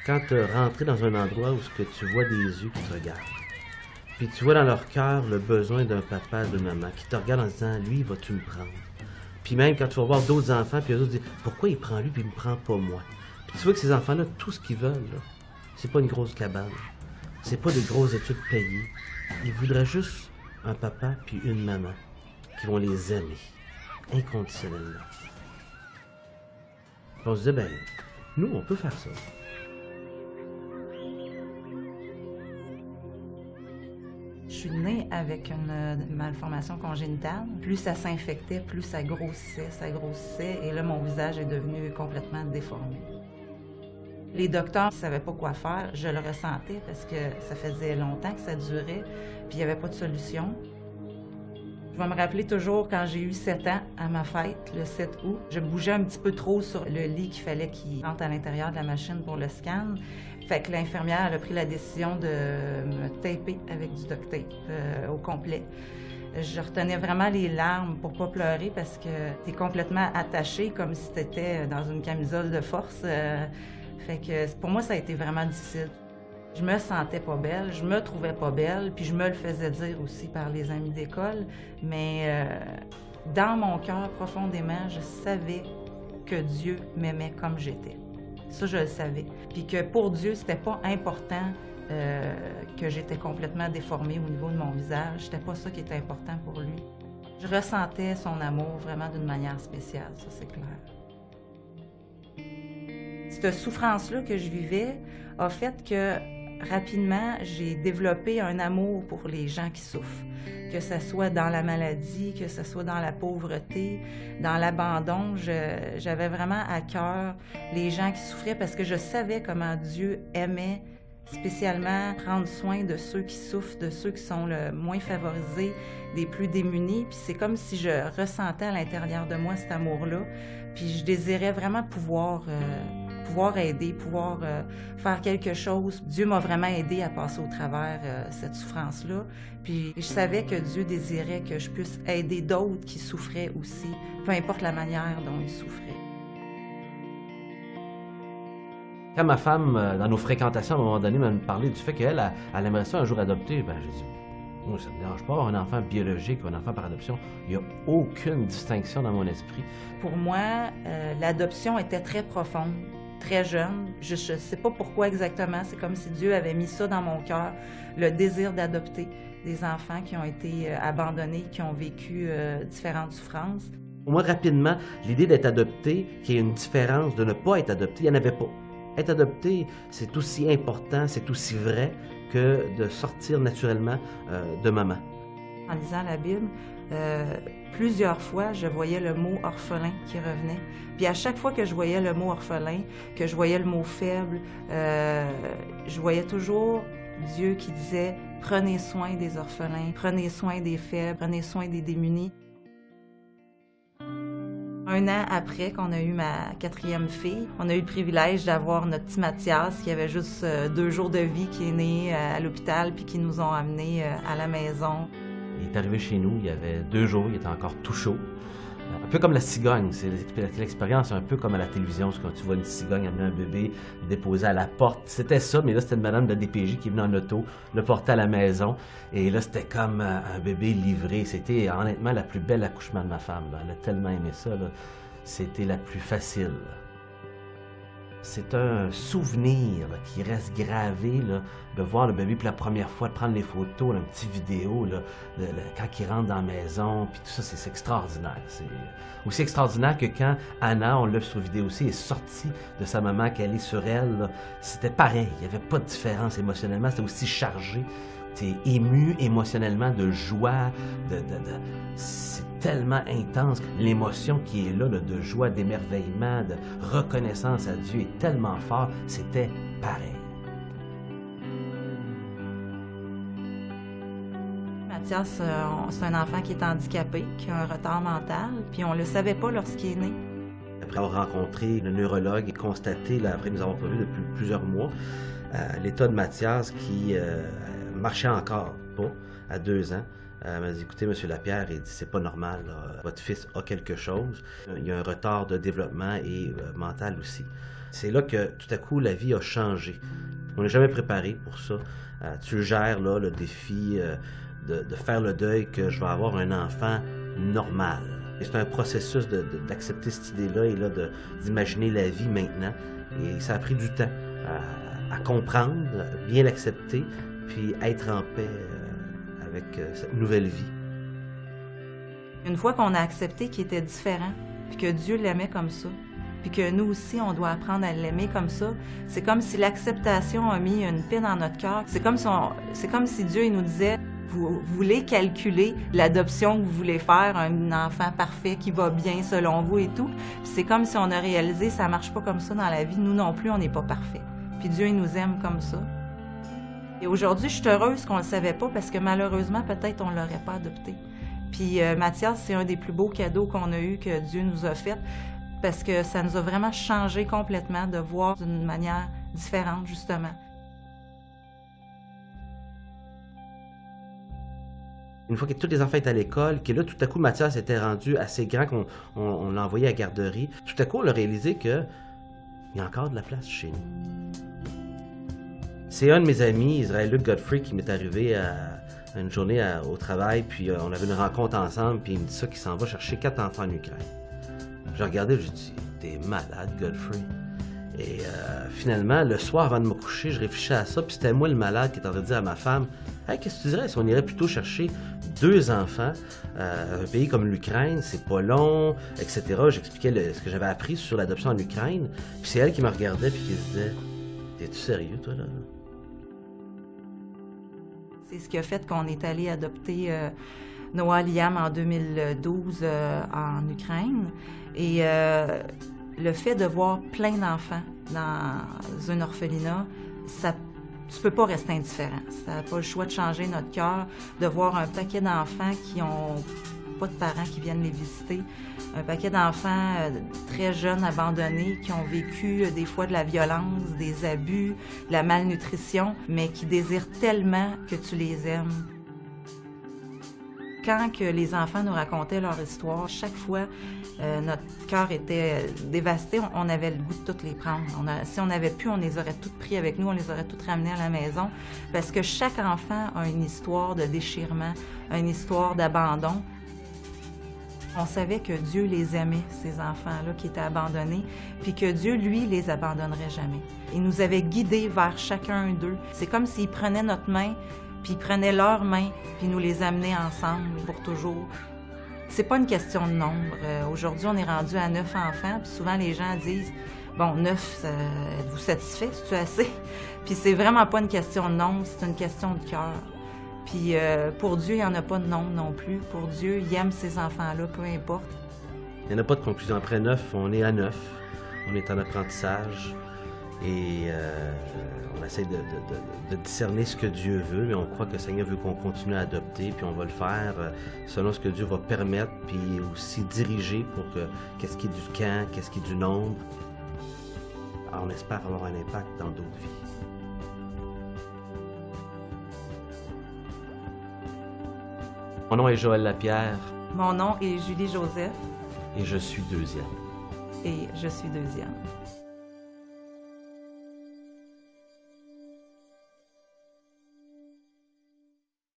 quand tu rentres dans un endroit où ce que tu vois des yeux qui te regardent, puis tu vois dans leur cœur le besoin d'un papa, d'une maman, qui te regarde en disant, lui, vas-tu me prendre? Puis même quand tu vas voir d'autres enfants, puis eux autres disent, pourquoi il prend lui, puis il me prend pas moi? Puis tu vois que ces enfants-là, tout ce qu'ils veulent, là, c'est pas une grosse cabane, c'est pas des grosses études payées. Ils voudraient juste un papa puis une maman qui vont les aimer inconditionnellement. Puis on se disait, ben, nous, on peut faire ça. Je suis née avec une malformation congénitale. Plus ça s'infectait, plus ça grossissait, et là, mon visage est devenu complètement déformé. Les docteurs ne savaient pas quoi faire. Je le ressentais parce que ça faisait longtemps que ça durait, puis il n'y avait pas de solution. Je vais me rappeler toujours quand j'ai eu 7 ans, à ma fête, le 7 août. Je bougeais un petit peu trop sur le lit qu'il fallait qu'il rentre à l'intérieur de la machine pour le scan. Fait que l'infirmière elle a pris la décision de me taper avec du duct tape au complet. Je retenais vraiment les larmes pour pas pleurer parce que t'es complètement attaché comme si t'étais dans une camisole de force. Fait que pour moi, ça a été vraiment difficile. Je me sentais pas belle, je me trouvais pas belle, puis je me le faisais dire aussi par les amis d'école. Mais dans mon cœur, profondément, je savais que Dieu m'aimait comme j'étais. Ça, je le savais. Puis que pour Dieu, c'était pas important que j'étais complètement déformée au niveau de mon visage. C'était pas ça qui était important pour lui. Je ressentais son amour vraiment d'une manière spéciale, ça c'est clair. Cette souffrance-là que je vivais a fait que rapidement, j'ai développé un amour pour les gens qui souffrent. Que ce soit dans la maladie, que ce soit dans la pauvreté, dans l'abandon, j'avais vraiment à cœur les gens qui souffraient parce que je savais comment Dieu aimait spécialement prendre soin de ceux qui souffrent, de ceux qui sont le moins favorisés, des plus démunis. Puis c'est comme si je ressentais à l'intérieur de moi cet amour-là. Puis je désirais vraiment pouvoir aider, pouvoir faire quelque chose. Dieu m'a vraiment aidé à passer au travers cette souffrance-là. Puis je savais que Dieu désirait que je puisse aider d'autres qui souffraient aussi, peu importe la manière dont ils souffraient. Quand ma femme, dans nos fréquentations, à un moment donné, m'a parlé du fait qu'elle aimerait ça un jour adopter, ben j'ai dit, moi, ça ne me dérange pas, un enfant biologique ou un enfant par adoption, il n'y a aucune distinction dans mon esprit. Pour moi, l'adoption était très profonde, très jeune. Je ne sais pas pourquoi exactement, c'est comme si Dieu avait mis ça dans mon cœur, le désir d'adopter des enfants qui ont été abandonnés, qui ont vécu différentes souffrances. Pour moi, rapidement, l'idée d'être adopté, qu'il y ait une différence de ne pas être adopté, il n'y en avait pas. Être adopté, c'est aussi important, c'est aussi vrai que de sortir naturellement de maman. En lisant la Bible, plusieurs fois, je voyais le mot orphelin qui revenait. Puis à chaque fois que je voyais le mot orphelin, que je voyais le mot faible, je voyais toujours Dieu qui disait « Prenez soin des orphelins, prenez soin des faibles, prenez soin des démunis ». 1 an après qu'on a eu ma 4e fille, on a eu le privilège d'avoir notre petit Mathias qui avait juste 2 jours de vie, qui est né à l'hôpital puis qui nous ont amenés à la maison. Il est arrivé chez nous, il y avait 2 jours, il était encore tout chaud. Un peu comme la cigogne, c'est l'expérience un peu comme à la télévision, quand tu vois une cigogne amener un bébé, le déposer à la porte. C'était ça, mais là c'était une madame de la DPJ qui venait en auto, le portait à la maison. Et là c'était comme un bébé livré. C'était honnêtement la plus belle accouchement de ma femme. Là. Elle a tellement aimé ça. C'était la plus facile. C'est un souvenir là, qui reste gravé, là, de voir le bébé pour la première fois, de prendre les photos, une petite vidéo, là, quand il rentre dans la maison, puis tout ça, c'est extraordinaire. C'est aussi extraordinaire que quand Anna, on l'a vu sur vidéo aussi, est sortie de sa maman, qu'elle est sur elle, c'était pareil, il n'y avait pas de différence émotionnellement, c'était aussi chargé. T'es ému émotionnellement de joie, c'est tellement intense. L'émotion qui est là, de joie, d'émerveillement, de reconnaissance à Dieu est tellement fort, c'était pareil. Mathias, c'est un enfant qui est handicapé, qui a un retard mental, puis on ne le savait pas lorsqu'il est né. Après avoir rencontré le neurologue et constaté, là, après nous avons pas vu depuis plusieurs mois, l'état de Mathias qui marchait encore pas à 2 ans, Elle m'a dit, écoutez, Monsieur Lapierre, il dit, c'est pas normal, là. Votre fils a quelque chose. Il y a un retard de développement et mental aussi. C'est là que tout à coup, la vie a changé. On n'est jamais préparé pour ça. Tu gères là, le défi de faire le deuil que je vais avoir un enfant normal. Et c'est un processus d'accepter cette idée-là et là, d'imaginer la vie maintenant. Et ça a pris du temps à comprendre, bien l'accepter, puis être en paix avec cette nouvelle vie. Une fois qu'on a accepté qu'il était différent, puis que Dieu l'aimait comme ça, puis que nous aussi, on doit apprendre à l'aimer comme ça, c'est comme si l'acceptation a mis une paix dans notre cœur. C'est comme si Dieu il nous disait, vous voulez calculer l'adoption que vous voulez faire, un enfant parfait qui va bien selon vous et tout. Puis c'est comme si on a réalisé, ça marche pas comme ça dans la vie. Nous non plus, on n'est pas parfait. Puis Dieu, il nous aime comme ça. Et aujourd'hui, je suis heureuse qu'on le savait pas parce que malheureusement, peut-être on l'aurait pas adopté. Puis Mathias, c'est un des plus beaux cadeaux qu'on a eu, que Dieu nous a fait, parce que ça nous a vraiment changé complètement de voir d'une manière différente, justement. Une fois que tous les enfants étaient à l'école, que là, tout à coup, Mathias était rendu assez grand qu'on l'a envoyé à la garderie, tout à coup, on a réalisé qu'il y a encore de la place chez nous. C'est un de mes amis, Israël-Luc Godfrey, qui m'est arrivé à une journée au travail, puis on avait une rencontre ensemble, puis il me dit ça, qu'il s'en va chercher 4 enfants en Ukraine. Je regardais, je dis, t'es malade, Godfrey. Et finalement, le soir, avant de me coucher, je réfléchissais à ça, puis c'était moi le malade qui était en train de dire à ma femme, « Hey, qu'est-ce que tu dirais si on irait plutôt chercher 2 enfants, un pays comme l'Ukraine, c'est pas long, etc. » J'expliquais ce que j'avais appris sur l'adoption en Ukraine, puis c'est elle qui me regardait, puis qui disait, « T'es-tu sérieux, toi, là? » C'est ce qui a fait qu'on est allé adopter Noah Liam en 2012 en Ukraine. Et le fait de voir plein d'enfants dans un orphelinat, tu peux pas rester indifférent. Ça n'a pas le choix de changer notre cœur, de voir un paquet d'enfants qui ont pas de parents qui viennent les visiter, un paquet d'enfants très jeunes, abandonnés, qui ont vécu des fois de la violence, des abus, de la malnutrition, mais qui désirent tellement que tu les aimes. Quand que les enfants nous racontaient leur histoire, chaque fois, notre cœur était dévasté. On avait le goût de toutes les prendre. Si on avait pu, on les aurait toutes pris avec nous, on les aurait toutes ramenées à la maison. Parce que chaque enfant a une histoire de déchirement, une histoire d'abandon. On savait que Dieu les aimait, ces enfants-là qui étaient abandonnés, puis que Dieu, lui, les abandonnerait jamais. Il nous avait guidés vers chacun d'eux. C'est comme s'il prenait notre main, puis il prenait leurs mains, puis nous les amenait ensemble pour toujours. C'est pas une question de nombre. Aujourd'hui, on est rendu à 9 enfants, puis souvent les gens disent « Bon, 9, êtes-vous satisfait? C'est-tu assez? » Puis c'est vraiment pas une question de nombre, c'est une question de cœur. Puis pour Dieu, il n'y en a pas de nombre non plus. Pour Dieu, il aime ces enfants-là, peu importe. Il n'y en a pas de conclusion. Après 9, on est à 9. On est en apprentissage. Et on essaie de discerner ce que Dieu veut, mais on croit que le Seigneur veut qu'on continue à adopter, puis on va le faire selon ce que Dieu va permettre, puis aussi diriger pour qu'est-ce qui est du camp, qu'est-ce qui est du nombre. Alors on espère avoir un impact dans d'autres vies. Mon nom est Joël Lapierre. Mon nom est Julie Joseph. Et je suis deuxième. Et je suis deuxième.